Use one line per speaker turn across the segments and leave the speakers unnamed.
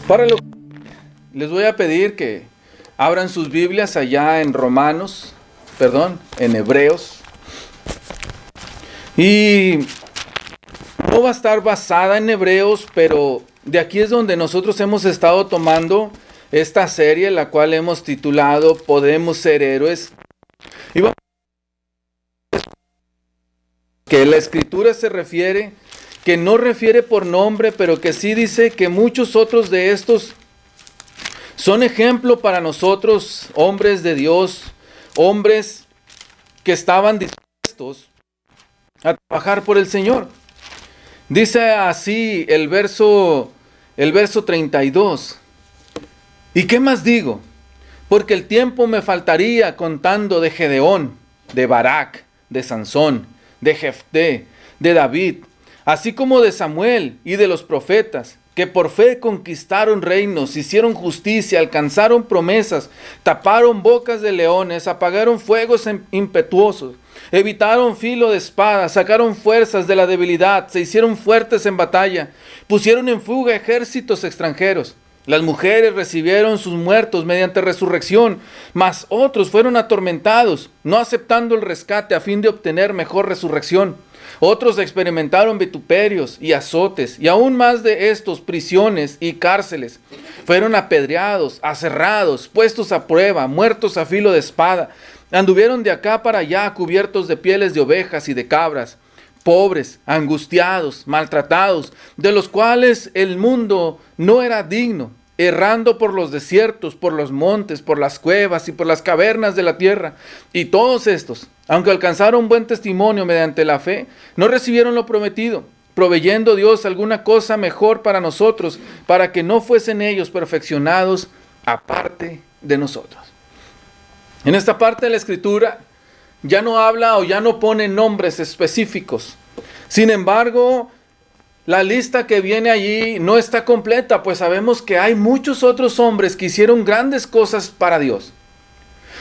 Para lo les voy a pedir que abran sus Biblias allá en en Hebreos. Y no va a estar basada en Hebreos, pero de aquí es donde nosotros hemos estado tomando esta serie, la cual hemos titulado Podemos ser héroes. Y vamos a ver que la Escritura se refiere, que no refiere por nombre, pero que sí dice que muchos otros de estos son ejemplo para nosotros, hombres de Dios, hombres que estaban dispuestos a trabajar por el Señor. Dice así el verso 32. ¿Y qué más digo? Porque el tiempo me faltaría contando de Gedeón, de Barak, de Sansón, de Jefté, de David, así como de Samuel y de los profetas, que por fe conquistaron reinos, hicieron justicia, alcanzaron promesas, taparon bocas de leones, apagaron fuegos impetuosos, evitaron filo de espada, sacaron fuerzas de la debilidad, se hicieron fuertes en batalla, pusieron en fuga ejércitos extranjeros. Las mujeres recibieron sus muertos mediante resurrección, mas otros fueron atormentados, no aceptando el rescate a fin de obtener mejor resurrección. Otros experimentaron vituperios y azotes, y aún más de estos, prisiones y cárceles. Fueron apedreados, aserrados, puestos a prueba, muertos a filo de espada. Anduvieron de acá para allá cubiertos de pieles de ovejas y de cabras, pobres, angustiados, maltratados, de los cuales el mundo no era digno, errando por los desiertos, por los montes, por las cuevas y por las cavernas de la tierra. Y todos estos, aunque alcanzaron buen testimonio mediante la fe, no recibieron lo prometido, proveyendo Dios alguna cosa mejor para nosotros, para que no fuesen ellos perfeccionados aparte de nosotros. En esta parte de la Escritura ya no habla o ya no pone nombres específicos. Sin embargo, la lista que viene allí no está completa, pues sabemos que hay muchos otros hombres que hicieron grandes cosas para Dios.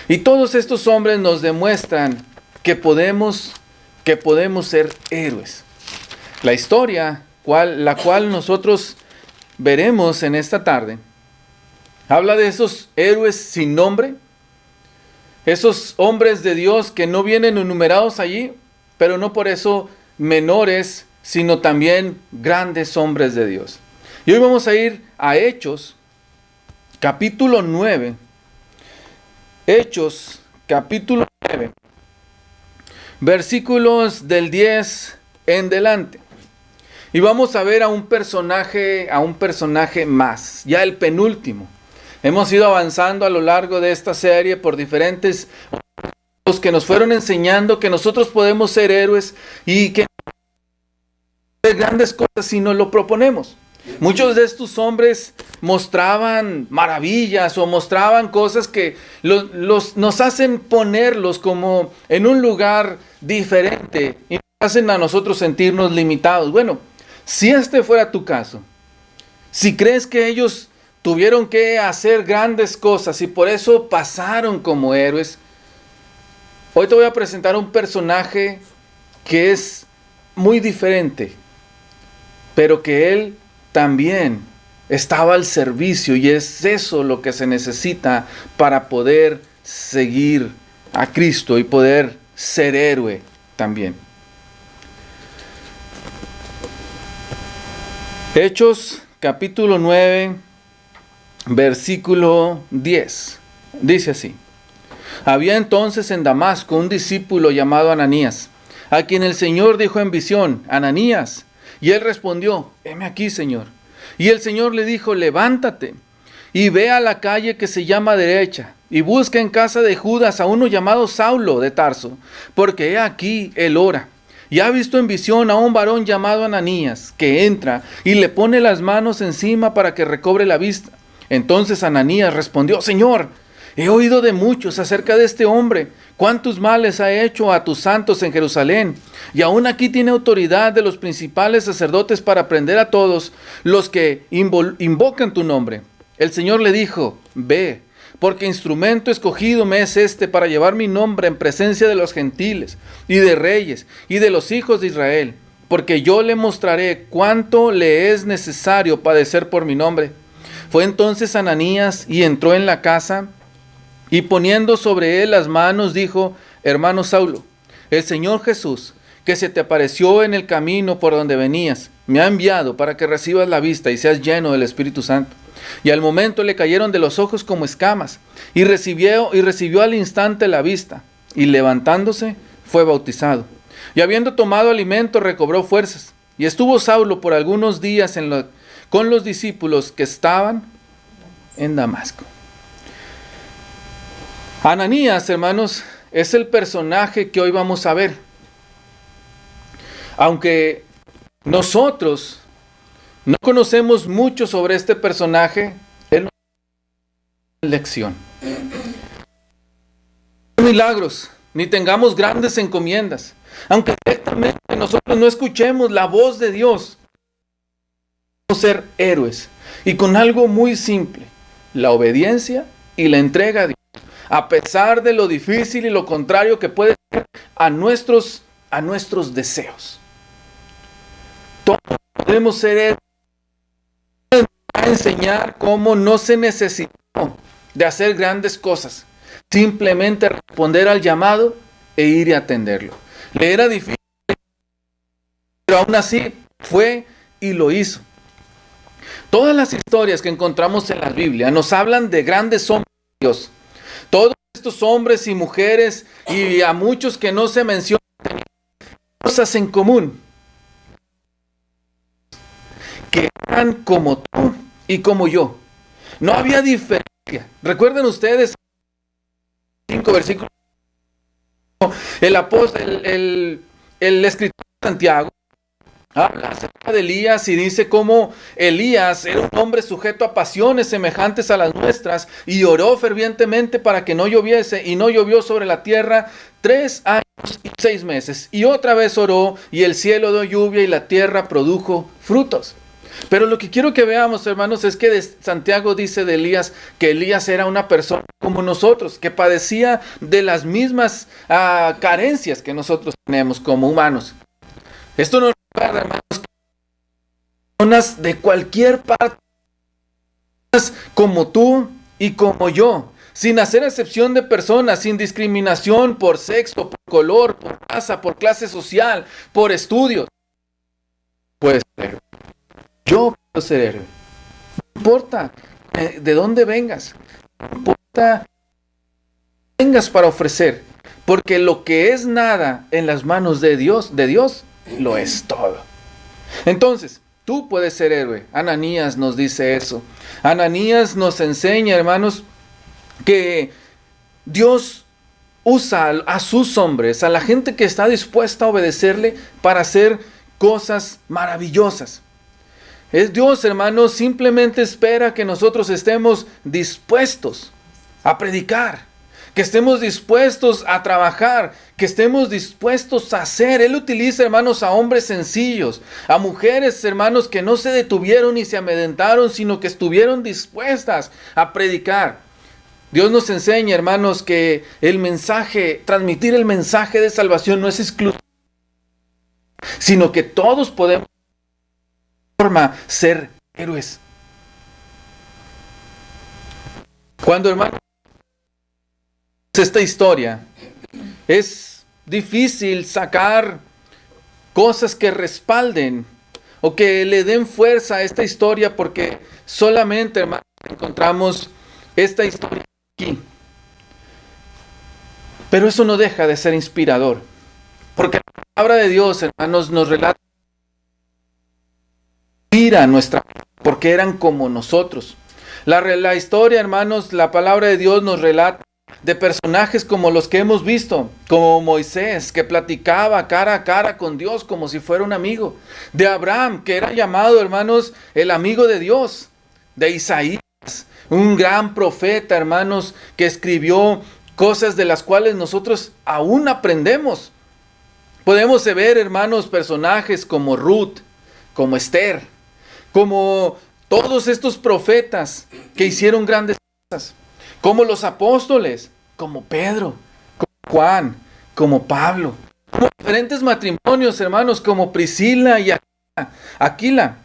Y todos estos hombres nos demuestran que podemos ser héroes. La historia, la cual nosotros veremos en esta tarde, habla de esos héroes sin nombre, esos hombres de Dios que no vienen enumerados allí, pero no por eso menores, sino también grandes hombres de Dios. Y hoy vamos a ir a Hechos, capítulo 9. Hechos, capítulo 9, versículos del 10 en delante. Y vamos a ver a un personaje más, ya el penúltimo. Hemos ido avanzando a lo largo de esta serie por diferentes los que nos fueron enseñando que nosotros podemos ser héroes y que hacer grandes cosas si nos lo proponemos. Muchos de estos hombres mostraban maravillas o mostraban cosas que nos hacen ponerlos como en un lugar diferente y nos hacen a nosotros sentirnos limitados. Bueno, si este fuera tu caso, si crees que ellos tuvieron que hacer grandes cosas y por eso pasaron como héroes, hoy te voy a presentar un personaje que es muy diferente, pero que él también estaba al servicio, y es eso lo que se necesita para poder seguir a Cristo y poder ser héroe también. Hechos capítulo 9, versículo 10. Dice así: Había entonces en Damasco un discípulo llamado Ananías, a quien el Señor dijo en visión: Ananías. Y él respondió: heme aquí, Señor. Y el Señor le dijo: levántate y ve a la calle que se llama Derecha, y busca en casa de Judas a uno llamado Saulo de Tarso, porque he aquí él ora. Y ha visto en visión a un varón llamado Ananías, que entra y le pone las manos encima para que recobre la vista. Entonces Ananías respondió: Señor, he oído de muchos acerca de este hombre, cuántos males ha hecho a tus santos en Jerusalén, y aún aquí tiene autoridad de los principales sacerdotes para prender a todos los que invocan tu nombre. El Señor le dijo: ve, porque instrumento escogido me es este para llevar mi nombre en presencia de los gentiles, y de reyes, y de los hijos de Israel, porque yo le mostraré cuánto le es necesario padecer por mi nombre. Fue entonces Ananías y entró en la casa y poniendo sobre él las manos dijo: hermano Saulo, el Señor Jesús, que se te apareció en el camino por donde venías, me ha enviado para que recibas la vista y seas lleno del Espíritu Santo. Y al momento le cayeron de los ojos como escamas, y recibió al instante la vista, y levantándose fue bautizado. Y habiendo tomado alimento recobró fuerzas. Y estuvo Saulo por algunos días con los discípulos que estaban en Damasco. Ananías, hermanos, es el personaje que hoy vamos a ver. Aunque nosotros no conocemos mucho sobre este personaje, él nos da lección. No milagros, ni tengamos grandes encomiendas. Aunque directamente nosotros no escuchemos la voz de Dios, podemos ser héroes. Y con algo muy simple, la obediencia y la entrega a Dios. A pesar de lo difícil y lo contrario que puede ser a nuestros deseos. Todos podemos ser héroes. A enseñar cómo no se necesitó de hacer grandes cosas. Simplemente responder al llamado e ir y atenderlo. Le era difícil, pero aún así fue y lo hizo. Todas las historias que encontramos en la Biblia nos hablan de grandes hombres de Dios. Todos estos hombres y mujeres, y a muchos que no se mencionan, tenían cosas en común. Que eran como tú y como yo. No había diferencia. Recuerden ustedes 5 versículos. El escritor de Santiago habla acerca de Elías y dice cómo Elías era un hombre sujeto a pasiones semejantes a las nuestras y oró fervientemente para que no lloviese, y no llovió sobre la tierra 3 años y 6 meses. Y otra vez oró y el cielo dio lluvia y la tierra produjo frutos. Pero lo que quiero que veamos, hermanos, es que Santiago dice de Elías que Elías era una persona como nosotros, que padecía de las mismas carencias que nosotros tenemos como humanos. Esto nos recuerda, hermanos, que personas de cualquier parte, como tú y como yo, sin hacer excepción de personas, sin discriminación por sexo, por color, por raza, por clase social, por estudios. Pues, yo puedo ser héroe. No importa de dónde vengas. No importa qué tengas para ofrecer. Porque lo que es nada en las manos de Dios lo es todo. Entonces, tú puedes ser héroe. Ananías nos dice eso. Ananías nos enseña, hermanos, que Dios usa a sus hombres, a la gente que está dispuesta a obedecerle para hacer cosas maravillosas. Es Dios, hermanos, simplemente espera que nosotros estemos dispuestos a predicar, que estemos dispuestos a trabajar, que estemos dispuestos a hacer. Él utiliza, hermanos, a hombres sencillos, a mujeres, hermanos, que no se detuvieron ni se amedrentaron, sino que estuvieron dispuestas a predicar. Dios nos enseña, hermanos, que transmitir el mensaje de salvación no es exclusivo, sino que todos podemos ser héroes. Cuando, hermanos, esta historia, es difícil sacar cosas que respalden o que le den fuerza a esta historia, porque solamente, hermanos, encontramos esta historia aquí. Pero eso no deja de ser inspirador, porque la palabra de Dios, hermanos, nos relata porque eran como nosotros. La historia, hermanos, la palabra de Dios nos relata de personajes como los que hemos visto, como Moisés, que platicaba cara a cara con Dios como si fuera un amigo. De Abraham, que era llamado, hermanos, el amigo de Dios. De Isaías, un gran profeta, hermanos, que escribió cosas de las cuales nosotros aún aprendemos. Podemos ver, hermanos, personajes como Ruth, como Esther, como todos estos profetas que hicieron grandes cosas, como los apóstoles, como Pedro, como Juan, como Pablo, como diferentes matrimonios, hermanos, como Priscila y Aquila,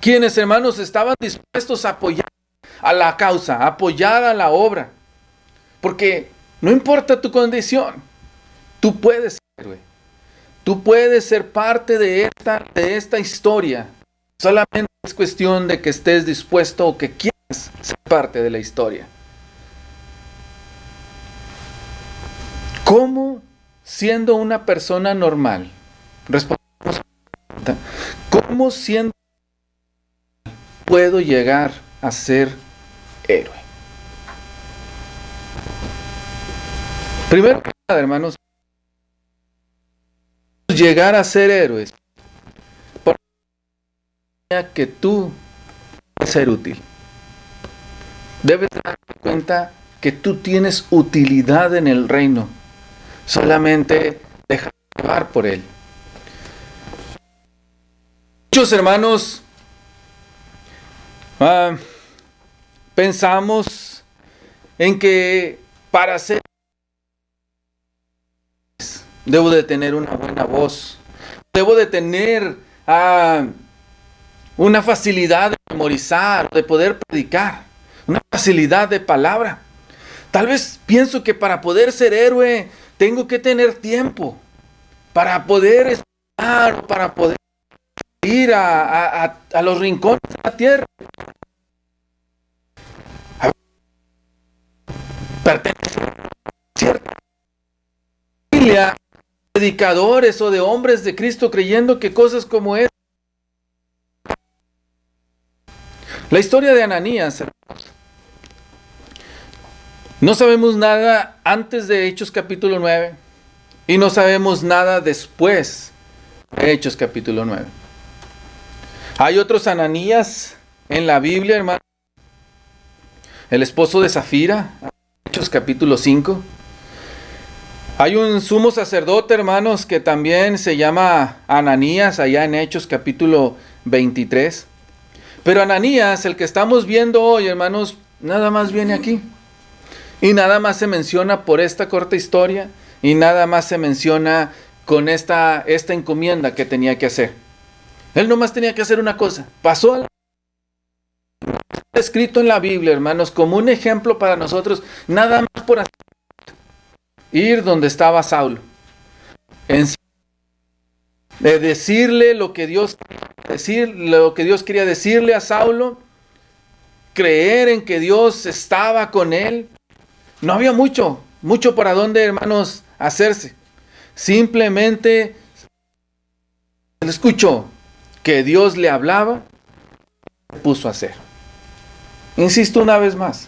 quienes, hermanos, estaban dispuestos a apoyar a la causa, a apoyar a la obra. Porque no importa tu condición, tú puedes ser héroe. Tú puedes ser parte de esta historia. Solamente es cuestión de que estés dispuesto o que quieras ser parte de la historia. ¿Cómo, siendo una persona normal, respondemos a la pregunta, cómo siendo puedo llegar a ser héroe? Primero que nada, hermanos, llegar a ser héroes, porque que tú debes ser útil. Debes darte cuenta que tú tienes utilidad en el reino. Solamente deja llevar por él. Muchos hermanos pensamos en que para ser debo de tener una buena voz, debo de tener una facilidad de memorizar, de poder predicar, una facilidad de palabra. Tal vez pienso que para poder ser héroe tengo que tener tiempo para poder estudiar, para poder ir a los rincones de la tierra. Pertenece a cierta familia, predicadores o de hombres de Cristo creyendo que cosas como esta. La historia de Ananías, hermanos. No sabemos nada antes de Hechos capítulo 9 y no sabemos nada después de Hechos capítulo 9. Hay otros Ananías en la Biblia, hermano. El esposo de Zafira, Hechos capítulo 5. Hay un sumo sacerdote, hermanos, que también se llama Ananías, allá en Hechos capítulo 23. Pero Ananías, el que estamos viendo hoy, hermanos, nada más viene aquí. Y nada más se menciona por esta corta historia. Y nada más se menciona con esta encomienda que tenía que hacer. Él nomás tenía que hacer una cosa. Pasó a escrito en la Biblia, hermanos, como un ejemplo para nosotros. Nada más por hacer. Ir donde estaba Saulo. De decirle lo que Dios quería decirle a Saulo. Creer en que Dios estaba con él. No había mucho para dónde, hermanos, hacerse. Simplemente él escuchó que Dios le hablaba, se puso a hacer. Insisto una vez más,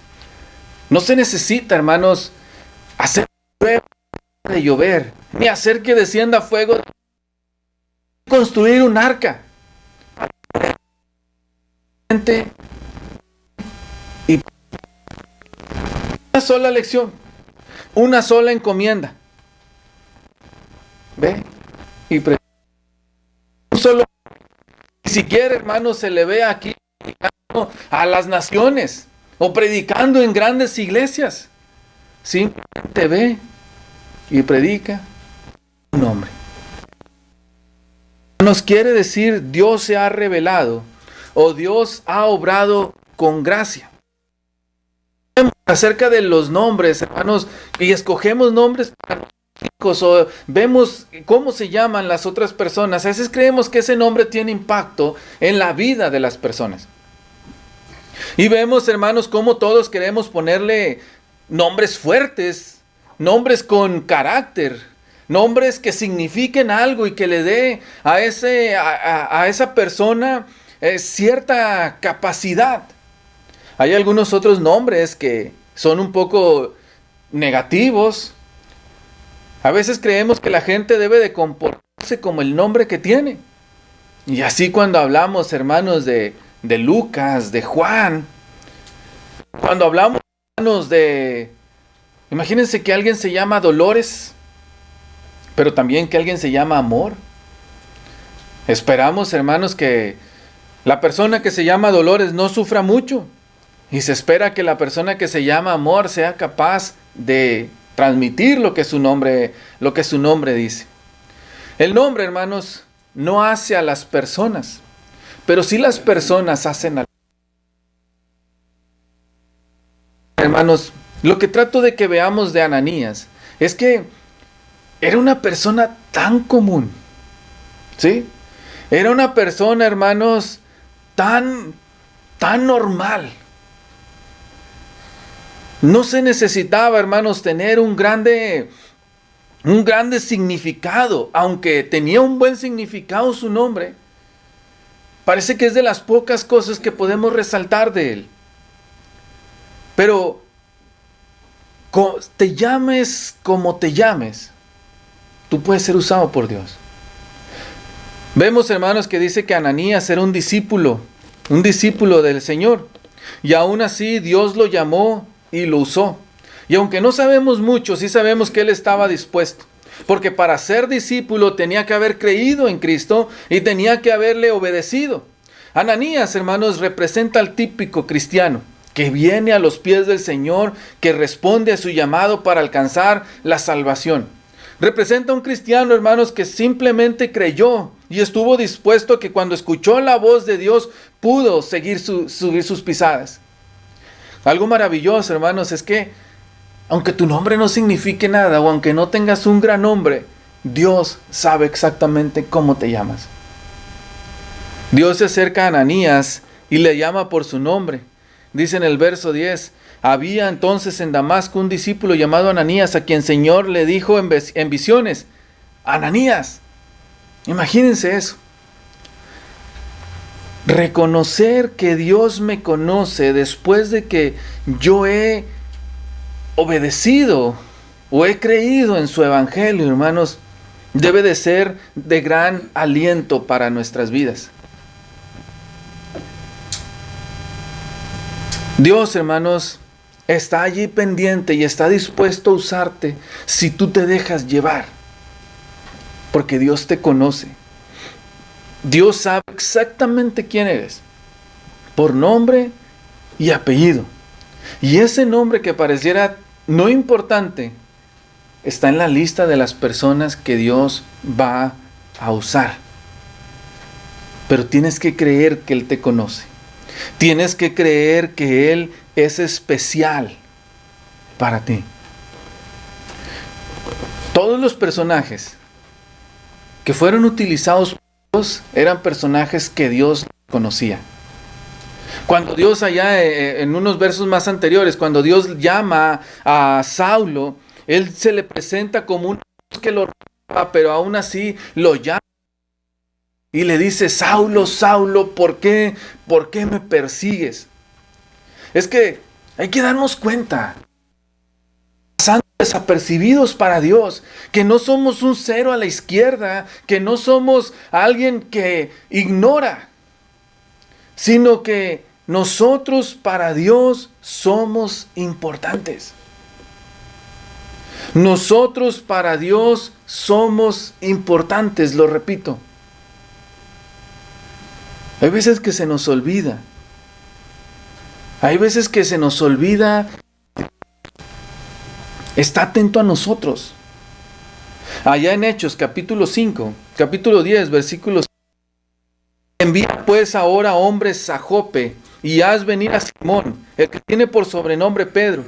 no se necesita, hermanos, hacer de llover, ni hacer que descienda fuego, construir un arca. Y una sola lección, una sola encomienda. Ve y solo, ni siquiera, hermanos, se le ve aquí predicando a las naciones o predicando en grandes iglesias. Simplemente ve y predica un nombre. Nos quiere decir Dios se ha revelado o Dios ha obrado con gracia. Acerca de los nombres, hermanos, y escogemos nombres para los hijos o vemos cómo se llaman las otras personas. A veces creemos que ese nombre tiene impacto en la vida de las personas. Y vemos, hermanos, cómo todos queremos ponerle nombres fuertes, nombres con carácter, nombres que signifiquen algo y que le dé a esa persona cierta capacidad. Hay algunos otros nombres que son un poco negativos. A veces creemos que la gente debe de comportarse como el nombre que tiene. Y así cuando hablamos, hermanos, de Lucas, de Juan, cuando hablamos, hermanos, imagínense que alguien se llama Dolores, pero también que alguien se llama Amor. Esperamos, hermanos, que la persona que se llama Dolores no sufra mucho. Y se espera que la persona que se llama Amor sea capaz de transmitir lo que su nombre dice. El nombre, hermanos, no hace a las personas, pero si las personas hacen algo. Hermanos, lo que trato de que veamos de Ananías es que era una persona tan común, ¿sí? Era una persona, hermanos, tan normal. No se necesitaba, hermanos, tener un grande significado, aunque tenía un buen significado su nombre. Parece que es de las pocas cosas que podemos resaltar de él. Pero te llames como te llames, tú puedes ser usado por Dios. Vemos, hermanos, que dice que Ananías era un discípulo del Señor. Y aún así Dios lo llamó y lo usó. Y aunque no sabemos mucho, sí sabemos que él estaba dispuesto. Porque para ser discípulo tenía que haber creído en Cristo y tenía que haberle obedecido. Ananías, hermanos, representa al típico cristiano que viene a los pies del Señor, que responde a su llamado para alcanzar la salvación. Representa a un cristiano, hermanos, que simplemente creyó y estuvo dispuesto a que cuando escuchó la voz de Dios pudo seguir subir sus pisadas. Algo maravilloso, hermanos, es que aunque tu nombre no signifique nada o aunque no tengas un gran nombre, Dios sabe exactamente cómo te llamas. Dios se acerca a Ananías y le llama por su nombre. Dice en el verso 10, había entonces en Damasco un discípulo llamado Ananías, a quien el Señor le dijo en visiones, Ananías. Imagínense eso. Reconocer que Dios me conoce después de que yo he obedecido o he creído en su evangelio, hermanos, debe de ser de gran aliento para nuestras vidas. Dios, hermanos, está allí pendiente y está dispuesto a usarte si tú te dejas llevar. Porque Dios te conoce. Dios sabe exactamente quién eres. Por nombre y apellido. Y ese nombre que pareciera no importante está en la lista de las personas que Dios va a usar. Pero tienes que creer que Él te conoce. Tienes que creer que Él es especial para ti. Todos los personajes que fueron utilizados por Dios eran personajes que Dios conocía. Cuando Dios allá en unos versos más anteriores, cuando Dios llama a Saulo, Él se le presenta como un que lo roba, pero aún así lo llama. Y le dice, Saulo, Saulo, ¿por qué me persigues? Es que hay que darnos cuenta, pasando desapercibidos para Dios, que no somos un cero a la izquierda, que no somos alguien que ignora, sino que nosotros para Dios somos importantes. Nosotros para Dios somos importantes, lo repito. Hay veces que se nos olvida. Hay veces que se nos olvida. Está atento a nosotros. Allá en Hechos, capítulo 5, capítulo 10, versículos. Envía pues ahora hombres a Jope y haz venir a Simón, el que tiene por sobrenombre Pedro.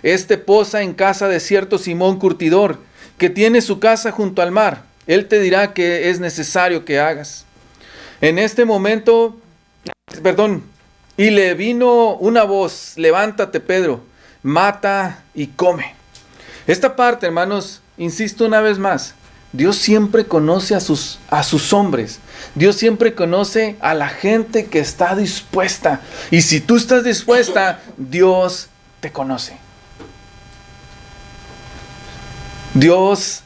Este posa en casa de cierto Simón curtidor, que tiene su casa junto al mar. Él te dirá qué es necesario que hagas. En este momento, y le vino una voz, levántate Pedro, mata y come. Esta parte, hermanos, insisto una vez más, Dios siempre conoce a sus hombres. Dios siempre conoce a la gente que está dispuesta. Y si tú estás dispuesta, Dios te conoce. Dios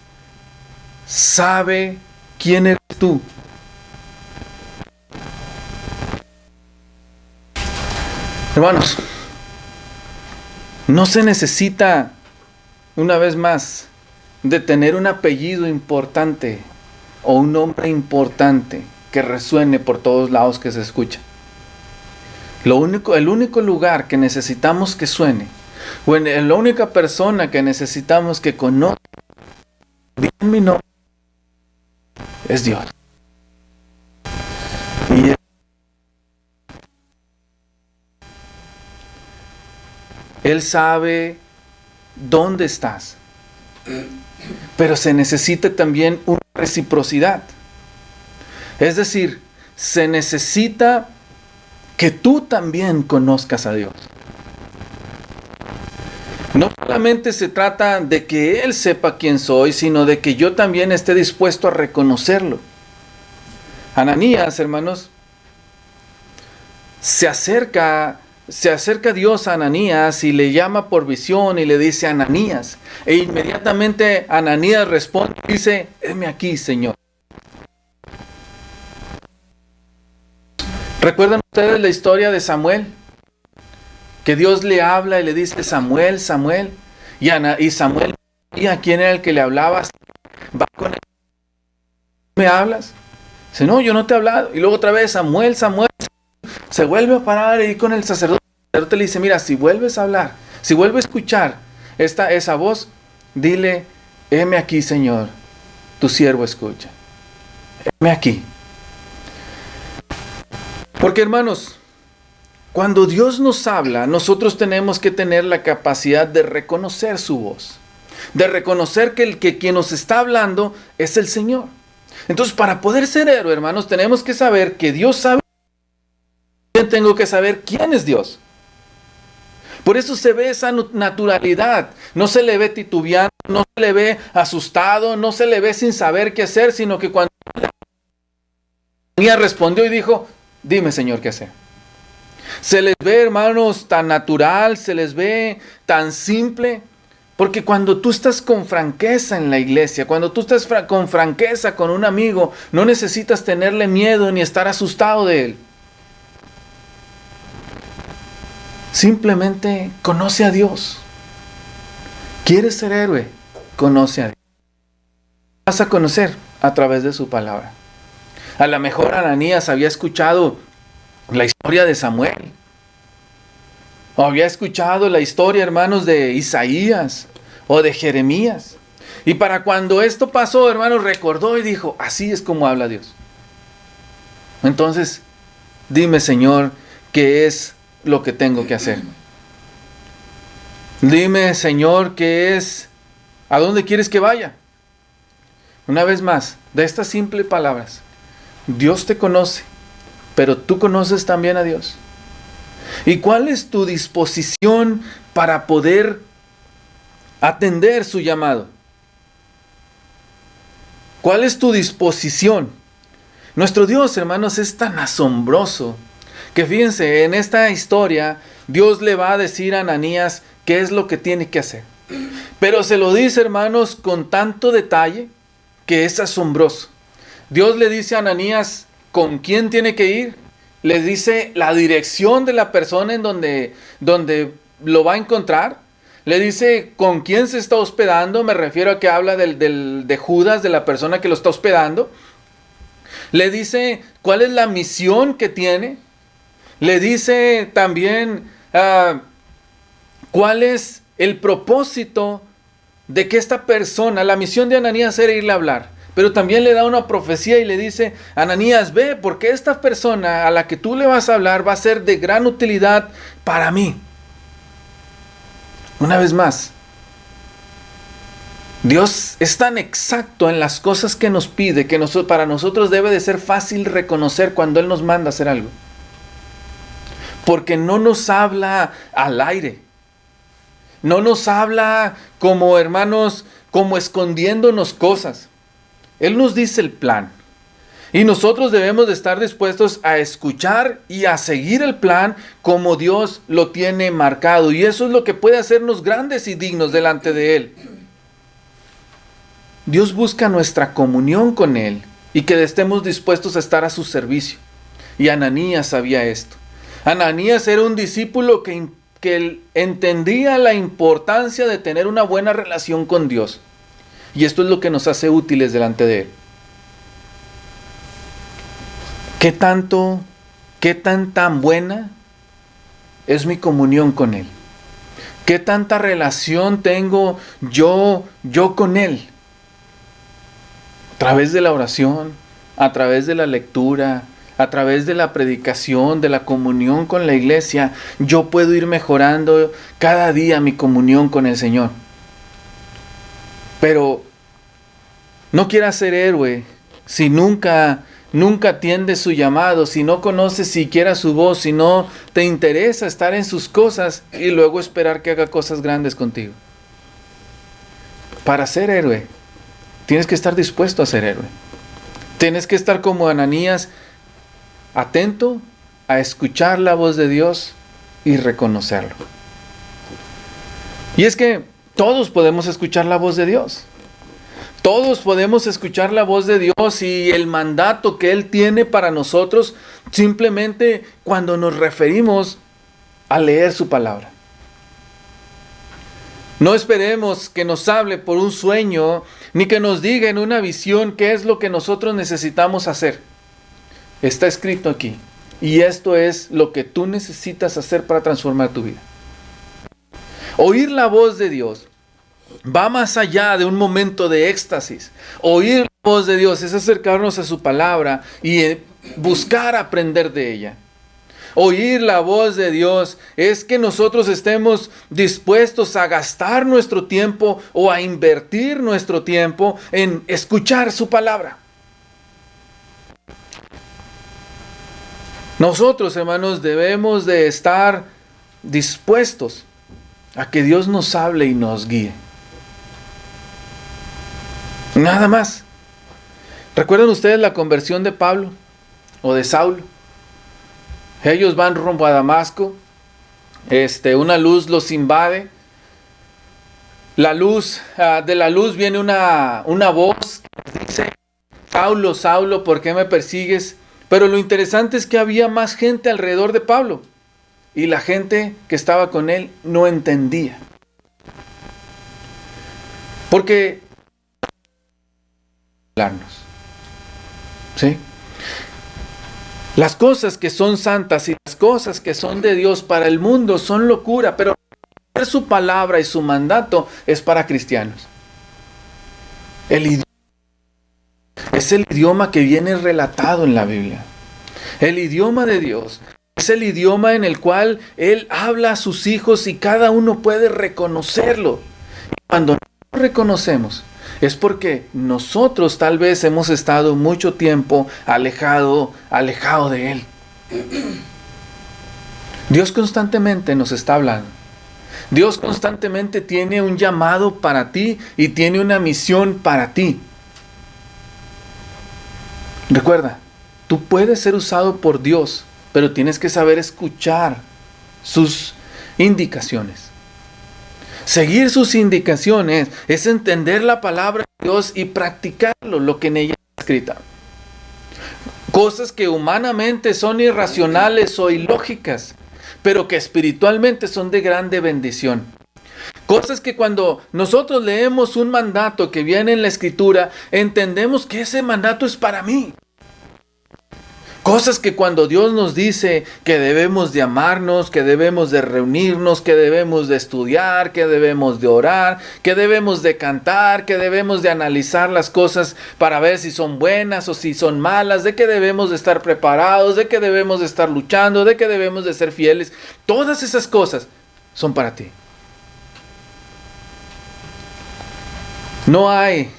sabe quién eres tú. Hermanos, no se necesita, una vez más, de tener un apellido importante o un nombre importante que resuene por todos lados que se escucha. El único lugar que necesitamos que suene, o la única persona que necesitamos que conozca bien mi nombre, es Dios. Y Él sabe dónde estás. Pero se necesita también una reciprocidad. Es decir, se necesita que tú también conozcas a Dios. No solamente se trata de que Él sepa quién soy, sino de que yo también esté dispuesto a reconocerlo. Ananías, hermanos, se acerca Dios a Ananías y le llama por visión y le dice: Ananías. E inmediatamente Ananías responde y dice: heme aquí, Señor. ¿Recuerdan ustedes la historia de Samuel? Que Dios le habla y le dice: Samuel, Samuel. Y Samuel, ¿y a quién era el que le hablaba? Va con él. ¿Me hablas? Dice: no, yo no te he hablado. Y luego otra vez: Samuel, Samuel. Se vuelve a parar y con el sacerdote. El sacerdote le dice: mira, si vuelves a hablar, si vuelves a escuchar esa voz, dile: heme aquí, Señor, tu siervo escucha. Heme aquí. Porque, hermanos, cuando Dios nos habla, nosotros tenemos que tener la capacidad de reconocer su voz, de reconocer que quien nos está hablando es el Señor. Entonces, para poder ser héroe, hermanos, tenemos que saber que Dios sabe. También tengo que saber quién es Dios. Por eso se ve esa naturalidad. No se le ve titubeando, no se le ve asustado, no se le ve sin saber qué hacer, sino que cuando Ananías respondió y dijo: dime, Señor, qué hacer. Se les ve, hermanos, tan natural, se les ve tan simple, porque cuando tú estás con franqueza en la iglesia, cuando tú estás con franqueza con un amigo, no necesitas tenerle miedo ni estar asustado de él. Simplemente conoce a Dios. ¿Quieres ser héroe? Conoce a Dios. Vas a conocer a través de su palabra. A lo mejor Ananías había escuchado la historia de Samuel. O había escuchado la historia, hermanos, de Isaías o de Jeremías. Y para cuando esto pasó, hermanos, recordó y dijo: así es como habla Dios. Entonces, dime, Señor, ¿qué es lo que tengo que hacer? Dime, Señor, ¿qué es? ¿A dónde quieres que vaya? Una vez más, de estas simples palabras: Dios te conoce, pero tú conoces también a Dios. ¿Y cuál es tu disposición para poder atender su llamado? ¿Cuál es tu disposición? Nuestro Dios, hermanos, es tan asombroso que, fíjense, en esta historia Dios le va a decir a Ananías qué es lo que tiene que hacer. Pero se lo dice, hermanos, con tanto detalle que es asombroso. Dios le dice a Ananías con quién tiene que ir. Le dice la dirección de la persona en donde lo va a encontrar. Le dice con quién se está hospedando. Me refiero a que habla de Judas, de la persona que lo está hospedando. Le dice cuál es la misión que tiene. Le dice también cuál es el propósito de que esta persona, la misión de Ananías era irle a hablar. Pero también le da una profecía y le dice: Ananías, ve, porque esta persona a la que tú le vas a hablar va a ser de gran utilidad para mí. Una vez más, Dios es tan exacto en las cosas que nos pide que para nosotros debe de ser fácil reconocer cuando Él nos manda a hacer algo. Porque no nos habla al aire. No nos habla como, hermanos, como escondiéndonos cosas. Él nos dice el plan. Y nosotros debemos de estar dispuestos a escuchar y a seguir el plan como Dios lo tiene marcado. Y eso es lo que puede hacernos grandes y dignos delante de Él. Dios busca nuestra comunión con Él y que estemos dispuestos a estar a su servicio. Y Ananías sabía esto. Ananías era un discípulo que entendía la importancia de tener una buena relación con Dios. Y esto es lo que nos hace útiles delante de Él. ¿Qué tan buena es mi comunión con Él? ¿Qué tanta relación tengo yo con Él? A través de la oración, a través de la lectura, a través de la predicación, de la comunión con la iglesia, yo puedo ir mejorando cada día mi comunión con el Señor. Pero no quieras ser héroe si nunca atiendes su llamado, si no conoces siquiera su voz, si no te interesa estar en sus cosas y luego esperar que haga cosas grandes contigo. Para ser héroe, tienes que estar dispuesto a ser héroe. Tienes que estar como Ananías, atento a escuchar la voz de Dios y reconocerlo. Y es que todos podemos escuchar la voz de Dios. Todos podemos escuchar la voz de Dios y el mandato que Él tiene para nosotros simplemente cuando nos referimos a leer su palabra. No esperemos que nos hable por un sueño, ni que nos diga en una visión qué es lo que nosotros necesitamos hacer. Está escrito aquí. Y esto es lo que tú necesitas hacer para transformar tu vida. Oír la voz de Dios va más allá de un momento de éxtasis. Oír la voz de Dios es acercarnos a su palabra y buscar aprender de ella. Oír la voz de Dios es que nosotros estemos dispuestos a gastar nuestro tiempo o a invertir nuestro tiempo en escuchar su palabra. Nosotros, hermanos, debemos de estar dispuestos a que Dios nos hable y nos guíe. Nada más. ¿Recuerdan ustedes la conversión de Pablo o de Saulo? Ellos van rumbo a Damasco. Una luz los invade. De la luz viene una voz que dice: Saulo, Saulo, ¿por qué me persigues? Pero lo interesante es que había más gente alrededor de Pablo. Y la gente que estaba con él no entendía. Porque ¿sí? Las cosas que son santas y las cosas que son de Dios para el mundo son locura, pero su palabra y su mandato es para cristianos. El idioma es el idioma que viene relatado en la Biblia. El idioma de Dios es el idioma en el cual Él habla a sus hijos y cada uno puede reconocerlo. Y cuando no lo reconocemos, es porque nosotros tal vez hemos estado mucho tiempo alejado de Él. Dios constantemente nos está hablando. Dios constantemente tiene un llamado para ti y tiene una misión para ti. Recuerda, tú puedes ser usado por Dios, pero tienes que saber escuchar sus indicaciones. Seguir sus indicaciones es entender la palabra de Dios y practicarlo, lo que en ella está escrita. Cosas que humanamente son irracionales o ilógicas, pero que espiritualmente son de grande bendición. Cosas que cuando nosotros leemos un mandato que viene en la Escritura, entendemos que ese mandato es para mí. Cosas que cuando Dios nos dice que debemos de amarnos, que debemos de reunirnos, que debemos de estudiar, que debemos de orar, que debemos de cantar, que debemos de analizar las cosas para ver si son buenas o si son malas, de que debemos de estar preparados, de que debemos de estar luchando, de que debemos de ser fieles. Todas esas cosas son para ti. No hay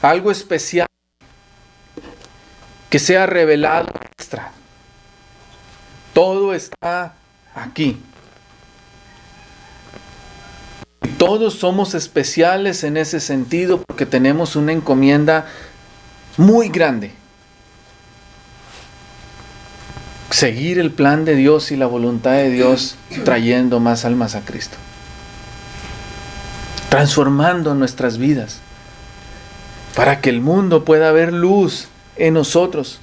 algo especial que sea revelado extra. Todo está aquí. Todos somos especiales en ese sentido porque tenemos una encomienda muy grande. Seguir el plan de Dios y la voluntad de Dios trayendo más almas a Cristo. Transformando nuestras vidas para que el mundo pueda ver luz en nosotros.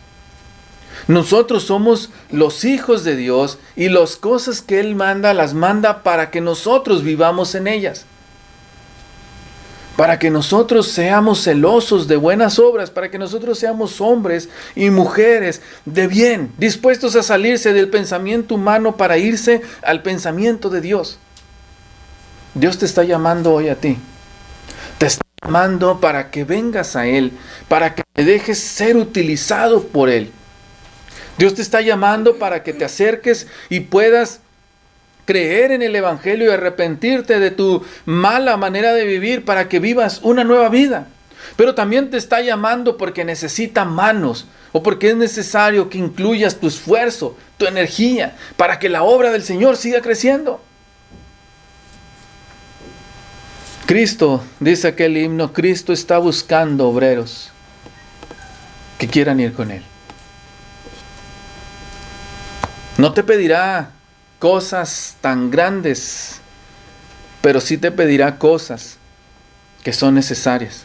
Nosotros somos los hijos de Dios y las cosas que Él manda, las manda para que nosotros vivamos en ellas. Para que nosotros seamos celosos de buenas obras, para que nosotros seamos hombres y mujeres de bien, dispuestos a salirse del pensamiento humano para irse al pensamiento de Dios. Dios te está llamando hoy a ti. Te está llamando para que vengas a Él, para que te dejes ser utilizado por Él. Dios te está llamando para que te acerques y puedas creer en el Evangelio y arrepentirte de tu mala manera de vivir para que vivas una nueva vida. Pero también te está llamando porque necesita manos o porque es necesario que incluyas tu esfuerzo, tu energía, para que la obra del Señor siga creciendo. Cristo, dice aquel himno, Cristo está buscando obreros que quieran ir con Él. No te pedirá cosas tan grandes, pero sí te pedirá cosas que son necesarias.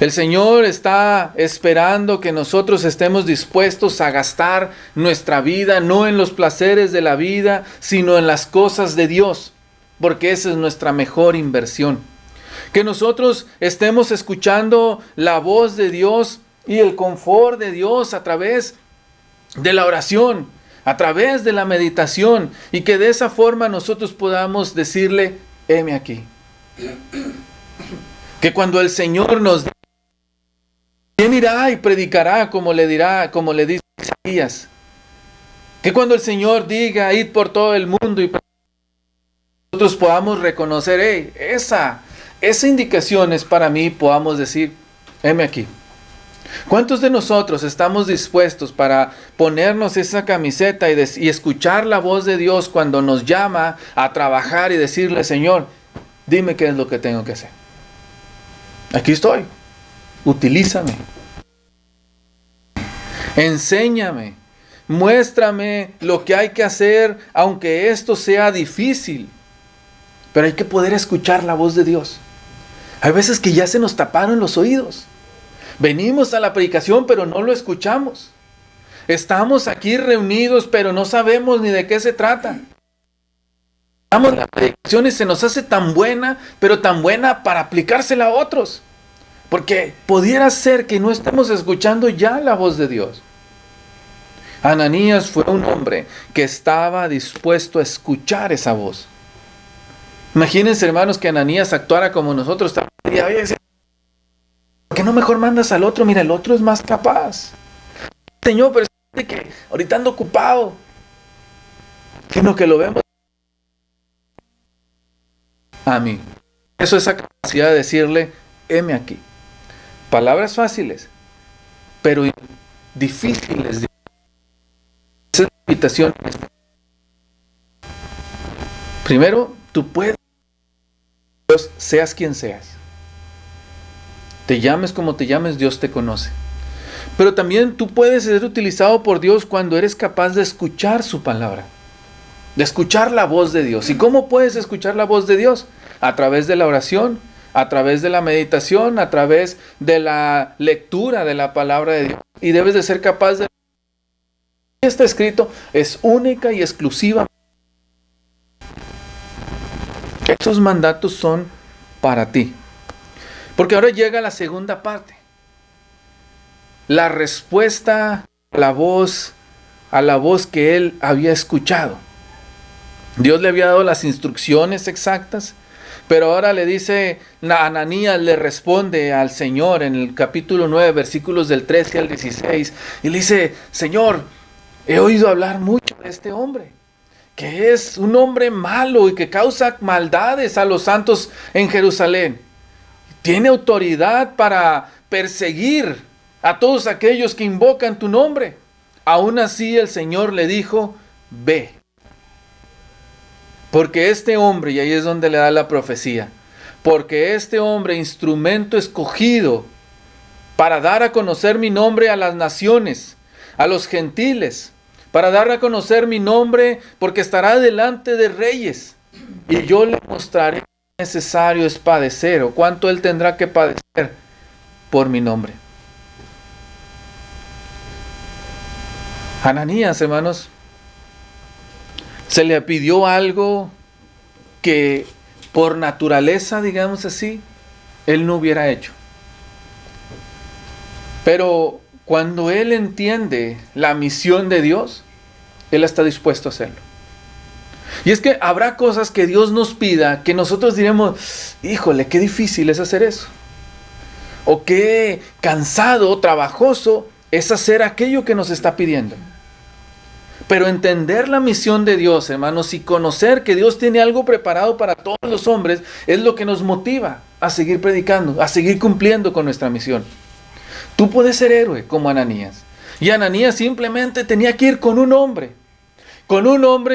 El Señor está esperando que nosotros estemos dispuestos a gastar nuestra vida, no en los placeres de la vida, sino en las cosas de Dios, porque esa es nuestra mejor inversión. Que nosotros estemos escuchando la voz de Dios y el confort de Dios a través de la oración, a través de la meditación, y que de esa forma nosotros podamos decirle, heme aquí. Que cuando el Señor nos diga, ¿quién irá y predicará como le dice Isaías? Que cuando el Señor diga, id por todo el mundo y nosotros podamos reconocer, esa indicación es para mí, podamos decir, heme aquí. ¿Cuántos de nosotros estamos dispuestos para ponernos esa camiseta y escuchar la voz de Dios cuando nos llama a trabajar y decirle, Señor, dime qué es lo que tengo que hacer? Aquí estoy, utilízame, enséñame, muéstrame lo que hay que hacer, aunque esto sea difícil. Pero hay que poder escuchar la voz de Dios. Hay veces que ya se nos taparon los oídos. Venimos a la predicación, pero no lo escuchamos. Estamos aquí reunidos, pero no sabemos ni de qué se trata. La predicación y se nos hace tan buena, pero tan buena para aplicársela a otros. Porque pudiera ser que no estemos escuchando ya la voz de Dios. Ananías fue un hombre que estaba dispuesto a escuchar esa voz. Imagínense, hermanos, que Ananías actuara como nosotros. ¿Por qué no mejor mandas al otro? Mira, el otro es más capaz. Señor, pero es que ahorita ando ocupado. Sino que lo vemos a mí. Eso es esa capacidad de decirle, heme aquí. Palabras fáciles, pero difíciles. Esa es la invitación. Primero, tú puedes, Dios, seas quien seas. Te llames como te llames, Dios te conoce. Pero también tú puedes ser utilizado por Dios cuando eres capaz de escuchar su palabra. De escuchar la voz de Dios. ¿Y cómo puedes escuchar la voz de Dios? A través de la oración, a través de la meditación, a través de la lectura de la palabra de Dios. Y debes de ser capaz de... Está escrito, es única y exclusiva. Esos mandatos son para ti. Porque ahora llega la segunda parte. La respuesta a la voz que él había escuchado. Dios le había dado las instrucciones exactas, pero ahora le dice, Ananías le responde al Señor en el capítulo 9, versículos del 13 al 16, y le dice, Señor, he oído hablar mucho de este hombre, que es un hombre malo y que causa maldades a los santos en Jerusalén. Tiene autoridad para perseguir a todos aquellos que invocan tu nombre. Aún así el Señor le dijo, ve. Porque este hombre, y ahí es donde le da la profecía, porque este hombre, instrumento escogido para dar a conocer mi nombre a las naciones, a los gentiles, para dar a conocer mi nombre, porque estará delante de reyes, y yo le mostraré que necesario es padecer, o cuánto él tendrá que padecer por mi nombre. Ananías, hermanos, se le pidió algo que por naturaleza, digamos así, él no hubiera hecho. Pero cuando él entiende la misión de Dios, él está dispuesto a hacerlo. Y es que habrá cosas que Dios nos pida que nosotros diremos, híjole, qué difícil es hacer eso. O qué cansado, trabajoso es hacer aquello que nos está pidiendo. Pero entender la misión de Dios, hermanos, y conocer que Dios tiene algo preparado para todos los hombres, es lo que nos motiva a seguir predicando, a seguir cumpliendo con nuestra misión. Tú puedes ser héroe como Ananías. Y Ananías simplemente tenía que ir con un hombre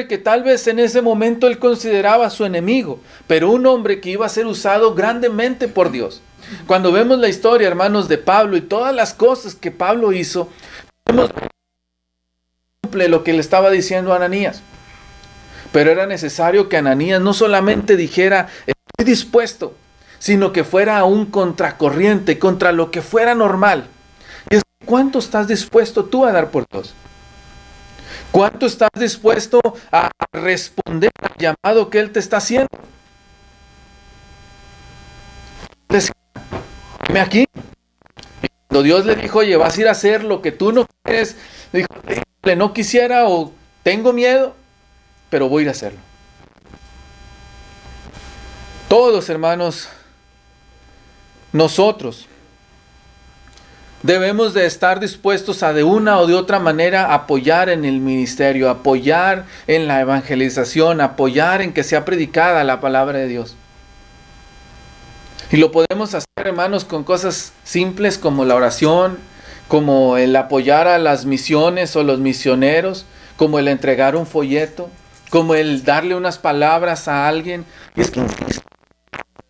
que tal vez en ese momento él consideraba su enemigo, pero un hombre que iba a ser usado grandemente por Dios. Cuando vemos la historia, hermanos, de Pablo y todas las cosas que Pablo hizo, vemos lo que le estaba diciendo a Ananías. Pero era necesario que Ananías no solamente dijera, estoy dispuesto, sino que fuera a un contracorriente, contra lo que fuera normal. Y es, ¿cuánto estás dispuesto tú a dar por Dios? ¿Cuánto estás dispuesto a responder al llamado que Él te está haciendo? Dime aquí. Y cuando Dios le dijo, oye, vas a ir a hacer lo que tú no quieres, le dijo, no quisiera o tengo miedo, pero voy a ir a hacerlo. Todos, hermanos, nosotros debemos de estar dispuestos a de una o de otra manera apoyar en el ministerio, apoyar en la evangelización, apoyar en que sea predicada la palabra de Dios. Y lo podemos hacer, hermanos, con cosas simples como la oración, como el apoyar a las misiones o los misioneros, como el entregar un folleto, como el darle unas palabras a alguien. Y es que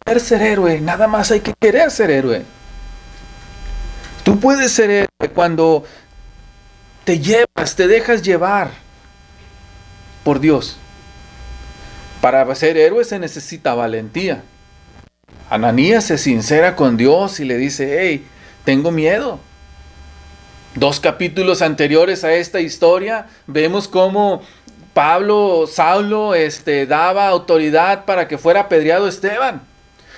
querer ser héroe, nada más hay que querer ser héroe. Tú puedes ser héroe cuando te dejas llevar por Dios. Para ser héroe se necesita valentía. Ananías se sincera con Dios y le dice, hey, tengo miedo. 2 capítulos anteriores a esta historia, vemos cómo Saulo daba autoridad para que fuera apedreado Esteban.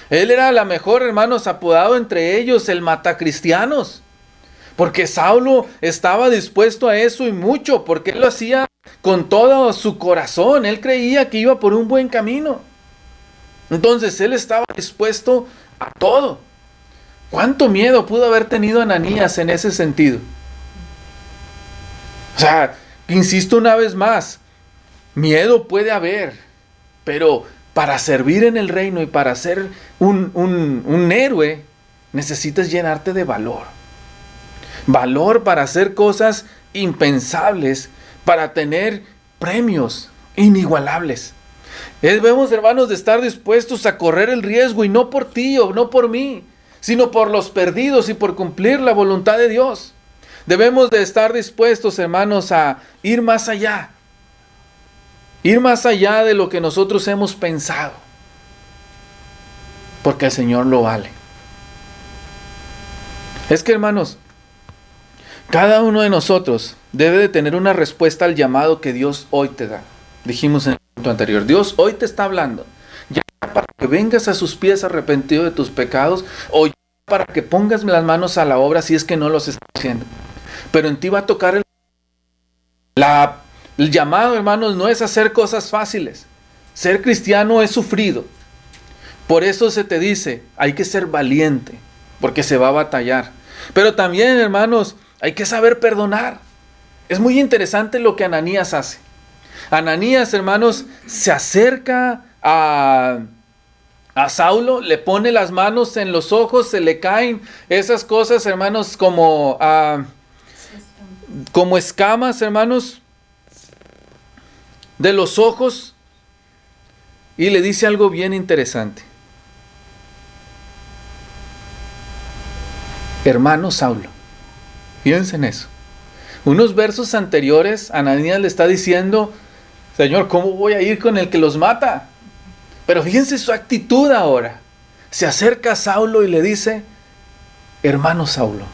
Él era la mejor, hermanos, apodado entre ellos el matacristianos. Porque Saulo estaba dispuesto a eso y mucho, porque él lo hacía con todo su corazón. Él creía que iba por un buen camino. Entonces él estaba dispuesto a todo. ¿Cuánto miedo pudo haber tenido Ananías en ese sentido? O sea, insisto una vez más, miedo puede haber, pero para servir en el reino y para ser un héroe, necesitas llenarte de valor. Valor para hacer cosas impensables, para tener premios inigualables. Debemos, hermanos, de estar dispuestos a correr el riesgo, y no por ti o no por mí, sino por los perdidos y por cumplir la voluntad de Dios. Debemos de estar dispuestos, hermanos, a ir más allá. Ir más allá de lo que nosotros hemos pensado. Porque el Señor lo vale. Es que, hermanos, cada uno de nosotros debe de tener una respuesta al llamado que Dios hoy te da. Dijimos en el punto anterior, Dios hoy te está hablando. Ya para que vengas a sus pies arrepentido de tus pecados, o ya para que pongas las manos a la obra si es que no los estás haciendo. Pero en ti va a tocar el llamado, hermanos, no es hacer cosas fáciles. Ser cristiano es sufrido. Por eso se te dice, hay que ser valiente, porque se va a batallar. Pero también, hermanos, hay que saber perdonar. Es muy interesante lo que Ananías hace. Ananías, hermanos, se acerca a Saulo, le pone las manos en los ojos, se le caen esas cosas, hermanos, como escamas, hermanos, de los ojos, y le dice algo bien interesante. Hermano Saulo, fíjense en eso. Unos versos anteriores, Ananías le está diciendo, Señor, ¿cómo voy a ir con el que los mata? Pero fíjense su actitud ahora. Se acerca a Saulo y le dice, hermano Saulo.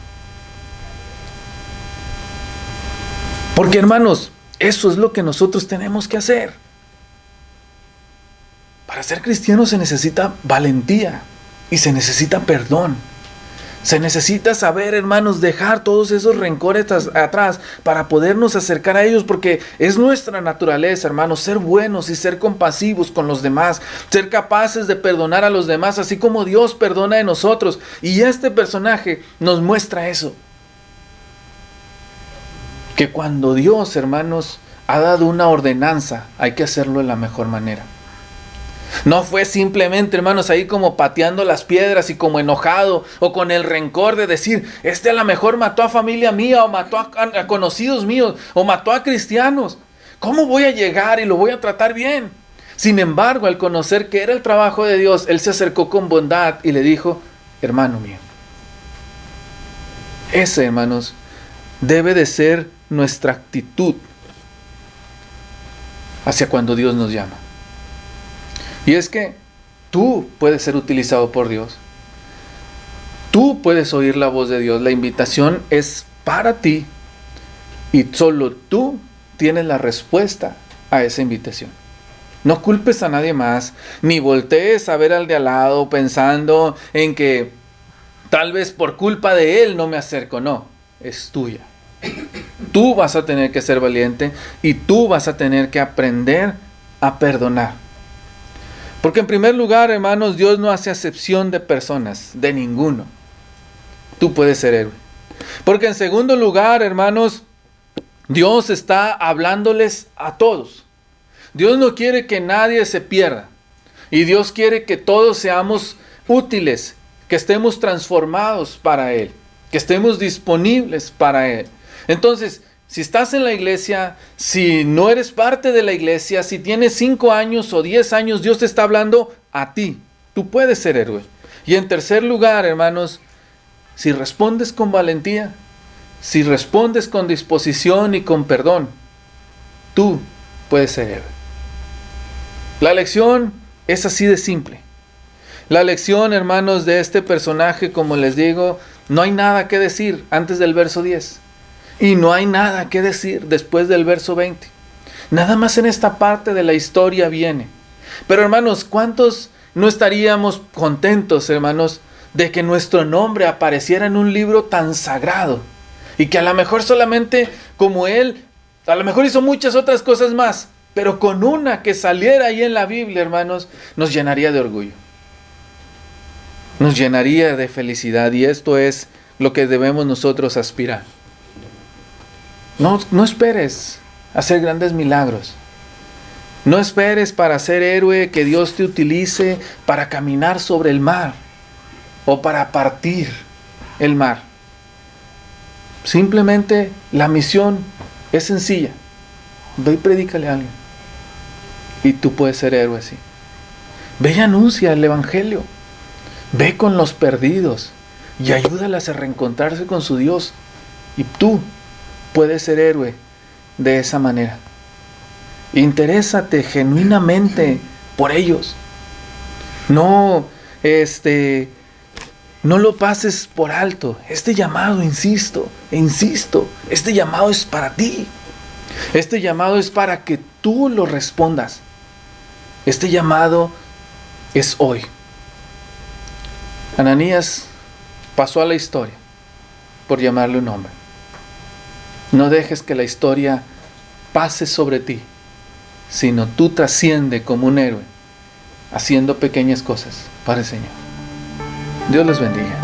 Porque, hermanos, eso es lo que nosotros tenemos que hacer. Para ser cristiano se necesita valentía y se necesita perdón. Se necesita saber, hermanos, dejar todos esos rencores atrás para podernos acercar a ellos, porque es nuestra naturaleza, hermanos, ser buenos y ser compasivos con los demás, ser capaces de perdonar a los demás, así como Dios perdona de nosotros. Y este personaje nos muestra eso. que cuando Dios, hermanos, ha dado una ordenanza, hay que hacerlo de la mejor manera. No fue simplemente, hermanos, ahí como pateando las piedras y como enojado o con el rencor de decir, a lo mejor mató a familia mía o mató a conocidos míos o mató a cristianos. ¿Cómo voy a llegar y lo voy a tratar bien? Sin embargo, al conocer que era el trabajo de Dios, él se acercó con bondad y le dijo, hermano mío. Ese, hermanos, debe de ser nuestra actitud hacia cuando Dios nos llama. Y es que tú puedes ser utilizado por Dios. Tú puedes oír la voz de Dios. La invitación es para ti. Y solo tú tienes la respuesta a esa invitación. No culpes a nadie más. Ni voltees a ver al de al lado pensando en que tal vez por culpa de él no me acerco. No, es tuya. Tú vas a tener que ser valiente y tú vas a tener que aprender a perdonar. Porque en primer lugar, hermanos, Dios no hace acepción de personas, de ninguno. Tú puedes ser héroe. Porque en segundo lugar, hermanos, Dios está hablándoles a todos. Dios no quiere que nadie se pierda. Y Dios quiere que todos seamos útiles, que estemos transformados para Él, que estemos disponibles para Él. Entonces, si estás en la iglesia, si no eres parte de la iglesia, si tienes 5 años o 10 años, Dios te está hablando a ti. Tú puedes ser héroe. Y en tercer lugar, hermanos, si respondes con valentía, si respondes con disposición y con perdón, tú puedes ser héroe. La lección es así de simple. La lección, hermanos, de este personaje, como les digo, no hay nada que decir antes del verso 10. Y no hay nada que decir después del verso 20. Nada más en esta parte de la historia viene. Pero hermanos, ¿cuántos no estaríamos contentos, hermanos, de que nuestro nombre apareciera en un libro tan sagrado? Y que a lo mejor solamente como él, a lo mejor hizo muchas otras cosas más, pero con una que saliera ahí en la Biblia, hermanos, nos llenaría de orgullo. Nos llenaría de felicidad y esto es lo que debemos nosotros aspirar. No esperes hacer grandes milagros. No esperes para ser héroe que Dios te utilice para caminar sobre el mar o para partir el mar. Simplemente la misión es sencilla. Ve y predícale a alguien. Y tú puedes ser héroe así. Ve y anuncia el evangelio. Ve con los perdidos y ayúdalas a reencontrarse con su Dios. Y tú puedes ser héroe de esa manera. Interésate genuinamente por ellos. No lo pases por alto. Este llamado, insisto, este llamado es para ti. Este llamado es para que tú lo respondas. Este llamado es hoy. Ananías pasó a la historia por llamarle un hombre. No dejes que la historia pase sobre ti, sino tú trasciende como un héroe, haciendo pequeñas cosas para el Señor. Dios les bendiga.